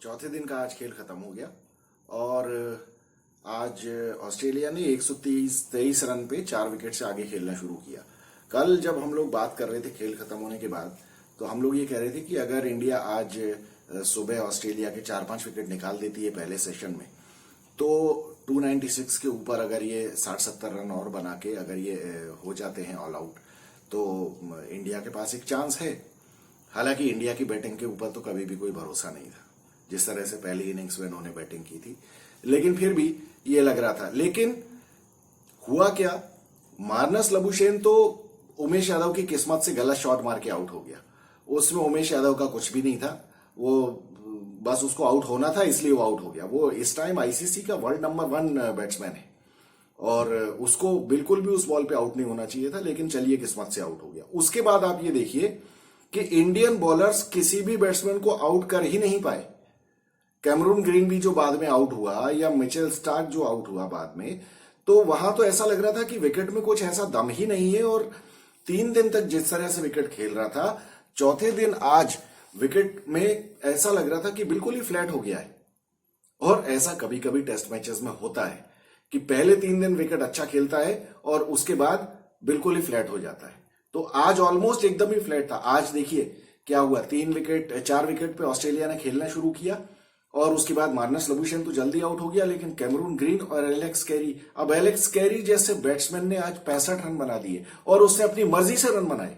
चौथे दिन का आज खेल खत्म हो गया और आज ऑस्ट्रेलिया ने 123 रन पे 4 विकेट से आगे खेलना शुरू किया। कल जब हम लोग बात कर रहे थे खेल खत्म होने के बाद, तो हम लोग ये कह रहे थे कि अगर इंडिया आज सुबह ऑस्ट्रेलिया के 4-5 विकेट निकाल देती है पहले सेशन में, तो 296 के ऊपर अगर ये 60-70 रन और बना के अगर ये हो जाते हैं ऑल आउट, तो इंडिया के पास एक चांस है। हालांकि इंडिया की बैटिंग के ऊपर तो कभी भी कोई भरोसा नहीं था, जिस तरह से पहली इनिंग्स में इन्होंने बैटिंग की थी, लेकिन फिर भी ये लग रहा था। लेकिन हुआ क्या, मार्नस लबुशेन तो उमेश यादव की किस्मत से गलत शॉट मार के आउट हो गया। उसमें उमेश यादव का कुछ भी नहीं था, वो बस उसको आउट होना था इसलिए वो आउट हो गया। वो इस टाइम आईसीसी का वर्ल्ड नंबर 1 बैट्समैन है और उसको बिल्कुल भी उस बॉल पे आउट नहीं होना चाहिए था, लेकिन चलिए किस्मत से आउट हो गया। उसके बाद आप ये देखिए कि इंडियन बॉलर्स किसी भी बैट्समैन को आउट कर ही नहीं पाए। कैमरून ग्रीन भी जो बाद में आउट हुआ, या मिचेल स्टार्क जो आउट हुआ बाद में, तो वहां तो ऐसा लग रहा था कि विकेट में कुछ ऐसा दम ही नहीं है। और 3 दिन तक जिस तरह से विकेट खेल रहा था, चौथे दिन आज विकेट में ऐसा लग रहा था कि बिल्कुल ही फ्लैट हो गया है। और ऐसा कभी कभी टेस्ट मैचेस में होता है कि पहले 3 दिन विकेट अच्छा खेलता है और उसके बाद बिल्कुल ही फ्लैट हो जाता है। तो आज ऑलमोस्ट एकदम ही फ्लैट था। आज देखिए क्या हुआ, 4 विकेट पे ऑस्ट्रेलिया ने खेलना शुरू किया और उसके बाद मार्नस लबुशेन तो जल्दी आउट हो गया, लेकिन कैमरून ग्रीन और एलेक्स कैरी, अब एलेक्स कैरी जैसे बैट्समैन ने आज 65 रन बना दिए और उसने अपनी मर्जी से रन बनाए।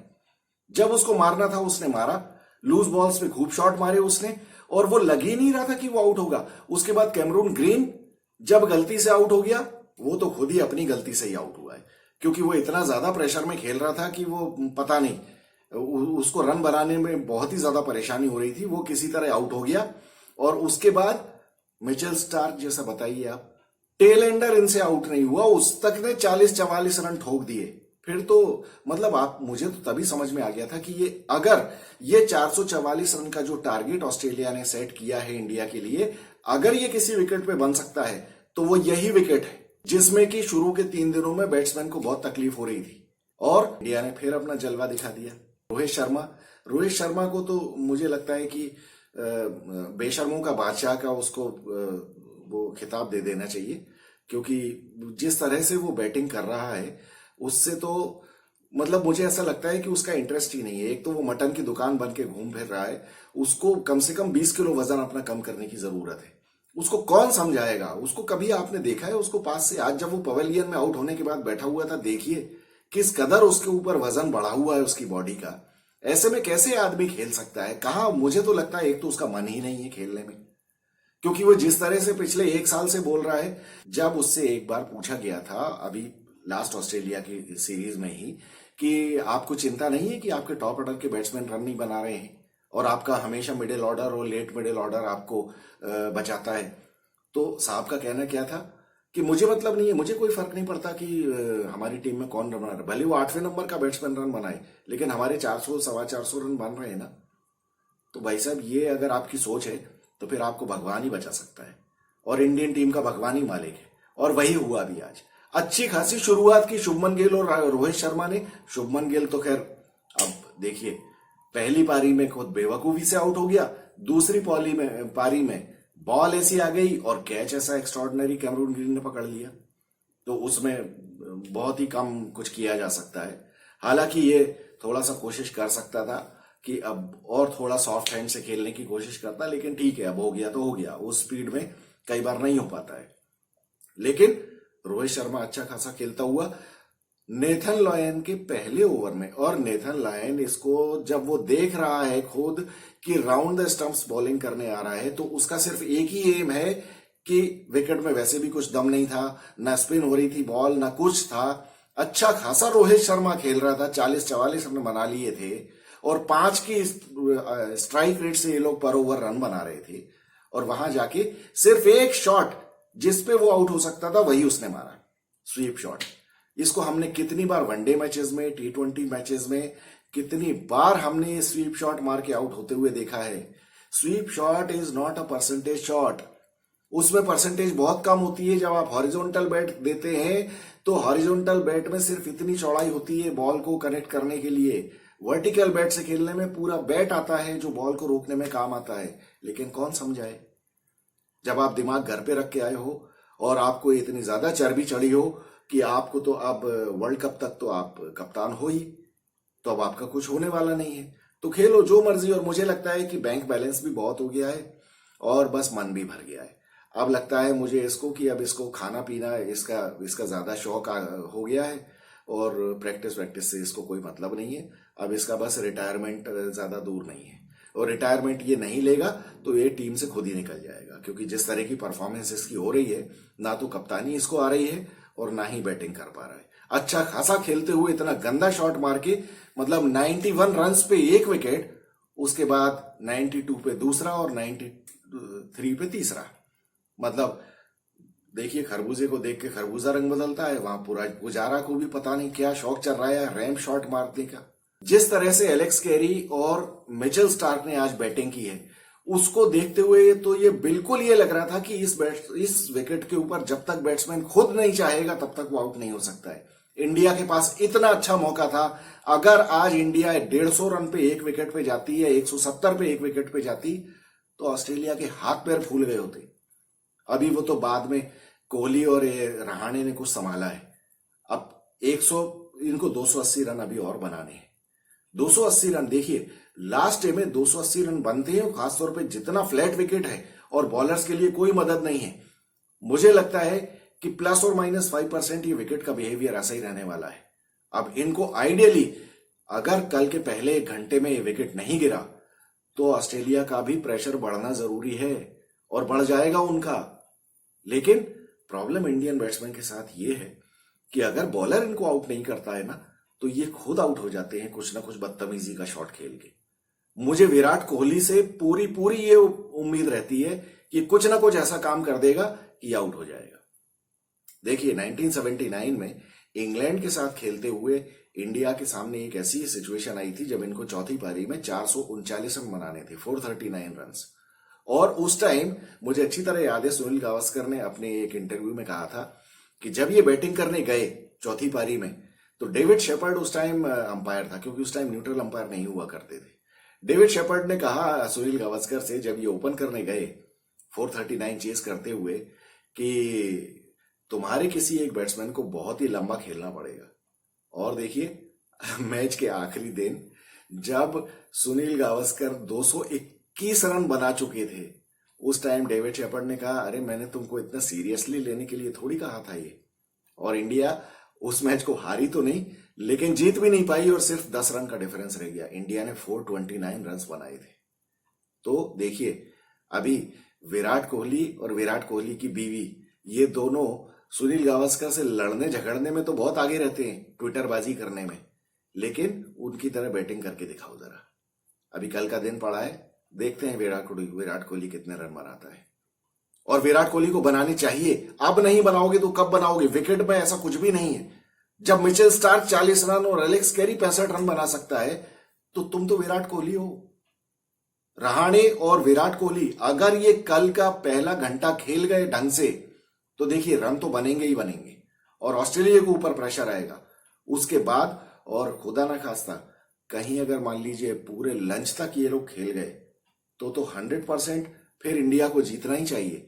जब उसको मारना था उसने मारा, लूज बॉल्स पे खूब शॉट मारे उसने, और वो लग ही नहीं रहा था कि वो आउट होगा। उसके बाद कैमरून ग्रीन जब गलती से आउट हो गया, वो तो खुद ही अपनी गलती से ही आउट हुआ है, क्योंकि वो इतना ज्यादा प्रेशर में खेल रहा था कि वो पता नहीं, उसको रन बनाने में बहुत ही ज्यादा परेशानी हो रही थी। वो किसी तरह आउट हो गया और उसके बाद मिचेल स्टार्क, जैसा बताइए आप, टेल एंडर इनसे आउट नहीं हुआ, उस तक ने 40-44 रन ठोक दिए। फिर तो मतलब मुझे तो तभी समझ में आ गया था कि अगर ये 444 रन का जो टारगेट ऑस्ट्रेलिया ने सेट किया है इंडिया के लिए, अगर ये किसी विकेट पे बन सकता है, तो वो यही विकेट है जिसमें कि शुरू के 3 दिनों में बैट्समैन को बहुत तकलीफ हो रही थी। और इंडिया ने फिर अपना जलवा दिखा दिया। रोहित शर्मा को तो मुझे लगता है कि बेशर्मों का बादशाह का उसको वो खिताब दे देना चाहिए, क्योंकि जिस तरह से वो बैटिंग कर रहा है उससे तो मतलब मुझे ऐसा लगता है कि उसका इंटरेस्ट ही नहीं है। एक तो वो मटन की दुकान बन के घूम फिर रहा है, उसको कम से कम 20 किलो वजन अपना कम करने की जरूरत है। उसको कौन समझाएगा? उसको कभी आपने देखा है उसको पास से? आज जब वो पवेलियन में आउट होने के बाद बैठा हुआ था, देखिए किस कदर उसके ऊपर वजन बढ़ा हुआ है उसकी बॉडी का। ऐसे में कैसे आदमी खेल सकता है? कहाँ, मुझे तो लगता है एक तो उसका मन ही नहीं है खेलने में, क्योंकि वो जिस तरह से पिछले 1 साल से बोल रहा है। जब उससे एक बार पूछा गया था अभी लास्ट ऑस्ट्रेलिया की सीरीज में ही कि आपको चिंता नहीं है कि आपके टॉप ऑर्डर के बैट्समैन रन नहीं बना रहे हैं और आपका हमेशा मिडिल ऑर्डर और लेट मिडिल ऑर्डर आपको बचाता है, तो साहब का कहना क्या था कि मुझे मतलब नहीं है, मुझे कोई फर्क नहीं पड़ता कि हमारी टीम में कौन रन बना रहा है, भले वो 8वें नंबर का बैट्समैन रन बनाए, लेकिन हमारे 400-450 रन बन रहे हैं ना। तो भाई साहब, ये अगर आपकी सोच है तो फिर आपको भगवान ही बचा सकता है और इंडियन टीम का भगवान ही मालिक है। और वही हुआ भी आज। अच्छी खासी शुरुआत की शुभमन गिल और रोहित शर्मा ने। शुभमन गिल तो खैर अब देखिए, पहली पारी में खुद बेवकूफी से आउट हो गया, दूसरी पारी में बॉल ऐसी आ गई और कैच ऐसा एक्स्ट्रॉर्डिनरी कैमरून ग्रीन ने पकड़ लिया, तो उसमें बहुत ही कम कुछ किया जा सकता है। हालांकि ये थोड़ा सा कोशिश कर सकता था कि अब और थोड़ा सॉफ्ट हैंड से खेलने की कोशिश करता, लेकिन ठीक है, अब हो गया तो हो गया। उस स्पीड में कई बार नहीं हो पाता है। लेकिन रोहित शर्मा अच्छा खासा खेलता हुआ नेथन लॉयन के पहले ओवर में, और नेथन लॉयन इसको जब वो देख रहा है खुद कि राउंड द स्टंप्स बॉलिंग करने आ रहा है, तो उसका सिर्फ एक ही एम है कि विकेट में वैसे भी कुछ दम नहीं था, ना स्पिन हो रही थी बॉल, ना कुछ था। अच्छा खासा रोहित शर्मा खेल रहा था, 40-44 रन बना लिए थे और 5 की स्ट्राइक रेट से ये लोग पर ओवर रन बना रहे थे। और वहां जाके सिर्फ एक शॉट जिसपे वो आउट हो सकता था वही उसने मारा, स्वीप शॉट। इसको हमने कितनी बार वनडे मैचेस में, T20 मैचेस में कितनी बार हमने स्वीप शॉट मार के आउट होते हुए देखा है। Sweep shot is not a percentage shot. उसमें परसेंटेज बहुत कम होती है। जब आप हॉरिजॉन्टल बैट देते हैं तो हॉरिजॉन्टल बैट में सिर्फ इतनी चौड़ाई होती है बॉल को कनेक्ट करने के लिए। वर्टिकल बैट से खेलने में पूरा बैट आता है जो बॉल को रोकने में काम आता है, लेकिन कौन समझाए। जब आप दिमाग घर पे रख के आए हो और आपको इतनी ज्यादा चर्बी चढ़ी हो कि आपको तो अब वर्ल्ड कप तक तो आप कप्तान हो ही, तो अब आपका कुछ होने वाला नहीं है। तो खेलो जो मर्जी। और मुझे लगता है कि बैंक बैलेंस भी बहुत हो गया है और बस मन भी भर गया है। अब लगता है मुझे इसको कि अब इसको खाना पीना इसका इसका ज्यादा शौक हो गया है और प्रैक्टिस वैक्टिस से इसको कोई मतलब नहीं है। अब इसका बस रिटायरमेंट ज्यादा दूर नहीं है और रिटायरमेंट ये नहीं लेगा तो ये टीम से खुद ही निकल जाएगा, क्योंकि जिस तरह की परफॉर्मेंस इसकी हो रही है, ना तो कप्तानी इसको आ रही है और ना ही बैटिंग कर पा रहा है। अच्छा खासा खेलते हुए इतना गंदा शॉट मार के, मतलब 91 रन्स पे एक विकेट, उसके बाद 92 पे दूसरा और 93 पे तीसरा। मतलब देखिए, खरबूजे को देख के खरबूजा रंग बदलता है, वहां पूरा पुजारा को भी पता नहीं क्या शौक चल रहा है रैंप शॉट मारने का। जिस तरह से एलेक्स कैरी और मिचेल स्टार्क ने आज बैटिंग की है, उसको देखते हुए तो ये बिल्कुल ये लग रहा था कि इस विकेट के ऊपर जब तक बैट्समैन खुद नहीं चाहेगा तब तक वो आउट नहीं हो सकता है। इंडिया के पास इतना अच्छा मौका था। अगर आज इंडिया 150 रन पे एक विकेट पे जाती है, 170 पे एक विकेट पे जाती, तो ऑस्ट्रेलिया के हाथ पैर फूल गए होते। अभी वो तो बाद में कोहली और रहाणे ने कुछ संभाला है। अब 100 इनको 280 रन अभी और बनाने हैं। 280 रन देखिए, लास्ट डे में 280 रन बनते हैं, खासतौर पे जितना फ्लैट विकेट है और बॉलर्स के लिए कोई मदद नहीं है। मुझे लगता है कि प्लस और माइनस 5% ये विकेट का बिहेवियर ऐसा ही रहने वाला है। अब इनको आइडियली अगर कल के पहले एक घंटे में ये विकेट नहीं गिरा तो ऑस्ट्रेलिया का भी प्रेशर बढ़ना जरूरी है और बढ़ जाएगा उनका। लेकिन प्रॉब्लम इंडियन बैट्समैन के साथ ये है कि अगर बॉलर इनको आउट नहीं करता है ना, तो ये खुद आउट हो जाते हैं कुछ ना कुछ बदतमीजी का शॉट खेल के। मुझे विराट कोहली से पूरी पूरी ये उम्मीद रहती है कि कुछ ना कुछ ऐसा काम कर देगा कि आउट हो जाएगा। देखिए 1979 में इंग्लैंड के साथ खेलते हुए इंडिया के सामने एक ऐसी सिचुएशन आई थी जब इनको चौथी पारी में 439 रन बनाने थे, 439 रन। और उस टाइम मुझे अच्छी तरह याद है, सुनील गावस्कर ने अपने एक इंटरव्यू में कहा था कि जब ये बैटिंग करने गए चौथी पारी में, तो डेविड शेपर्ड उस टाइम अंपायर था, क्योंकि उस टाइम न्यूट्रल अंपायर नहीं हुआ करते थे। डेविड शेपर्ड ने कहा सुनील गावस्कर से, जब ये ओपन करने गए 439 चेस करते हुए, कि तुम्हारे किसी एक बैट्समैन को बहुत ही लंबा खेलना पड़ेगा। और देखिए मैच के आखिरी दिन जब सुनील गावस्कर 221 रन बना चुके थे, उस टाइम डेविड शेपर्ड ने कहा, अरे मैंने तुमको इतना सीरियसली लेने के लिए थोड़ी कहा था ये। और इंडिया उस मैच को हारी तो नहीं, लेकिन जीत भी नहीं पाई और सिर्फ 10 रन का डिफरेंस रह गया। इंडिया ने 429 रन बनाए थे। तो देखिए, अभी विराट कोहली और विराट कोहली की बीवी, ये दोनों सुनील गावस्कर से लड़ने झगड़ने में तो बहुत आगे रहते हैं, ट्विटरबाजी करने में, लेकिन उनकी तरह बैटिंग करके दिखाओ जरा। अभी कल का दिन पड़ा है, देखते हैं विराट कोहली कितने रन बनाता है। और विराट कोहली को बनानी चाहिए। अब नहीं बनाओगे तो कब बनाओगे? विकेट में ऐसा कुछ भी नहीं है। जब मिचेल स्टार्क 40 रन और एलेक्स कैरी 65 रन बना सकता है, तो तुम तो विराट कोहली हो। रहाणे और विराट कोहली अगर ये कल का पहला घंटा खेल गए ढंग से, तो देखिए रन तो बनेंगे ही बनेंगे और ऑस्ट्रेलिया के ऊपर प्रेशर आएगा उसके बाद। और खुदा ना खास्ता कहीं अगर मान लीजिए पूरे लंच तक ये लोग खेल गए, तो 100% फिर इंडिया को जीतना ही चाहिए,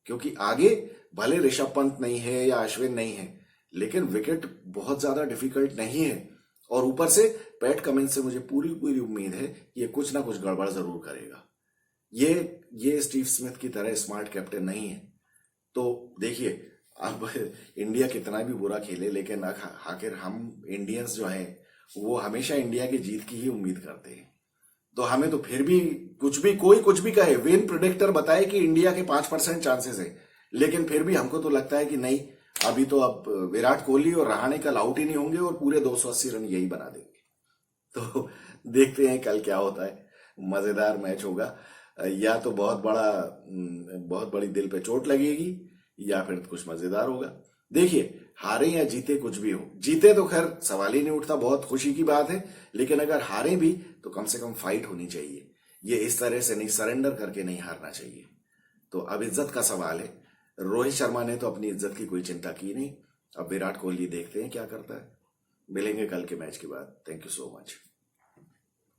क्योंकि आगे भले ऋषभ पंत नहीं है या अश्विन नहीं है, लेकिन विकेट बहुत ज्यादा डिफिकल्ट नहीं है। और ऊपर से पैट कमिंस से मुझे पूरी पूरी उम्मीद है कि ये कुछ ना कुछ गड़बड़ जरूर करेगा। ये स्टीव स्मिथ की तरह स्मार्ट कैप्टन नहीं है। तो देखिए, अब इंडिया कितना भी बुरा खेले, लेकिन आखिर हम इंडियंस जो हैं वो हमेशा इंडिया की जीत की ही उम्मीद करते हैं। तो हमें तो फिर भी कोई कुछ भी कहे, विन प्रेडिक्टर बताए कि इंडिया के 5% चांसेस है, लेकिन फिर भी हमको तो लगता है कि नहीं, अभी तो अब विराट कोहली और रहाणे कल आउट ही नहीं होंगे और पूरे 280 रन यही बना देंगे। तो देखते हैं कल क्या होता है। मजेदार मैच होगा, या तो बहुत बड़ी दिल पे चोट लगेगी, या फिर कुछ मजेदार होगा। देखिए, हारे या जीते कुछ भी हो, जीते तो खैर सवाल ही नहीं उठता, बहुत खुशी की बात है, लेकिन अगर हारे भी तो कम से कम फाइट होनी चाहिए। ये इस तरह से नहीं, सरेंडर करके नहीं हारना चाहिए। तो अब इज्जत का सवाल है। रोहित शर्मा ने तो अपनी इज्जत की कोई चिंता की नहीं। अब विराट कोहली देखते हैं क्या करता है। मिलेंगे कल के मैच के बाद। Thank you so much.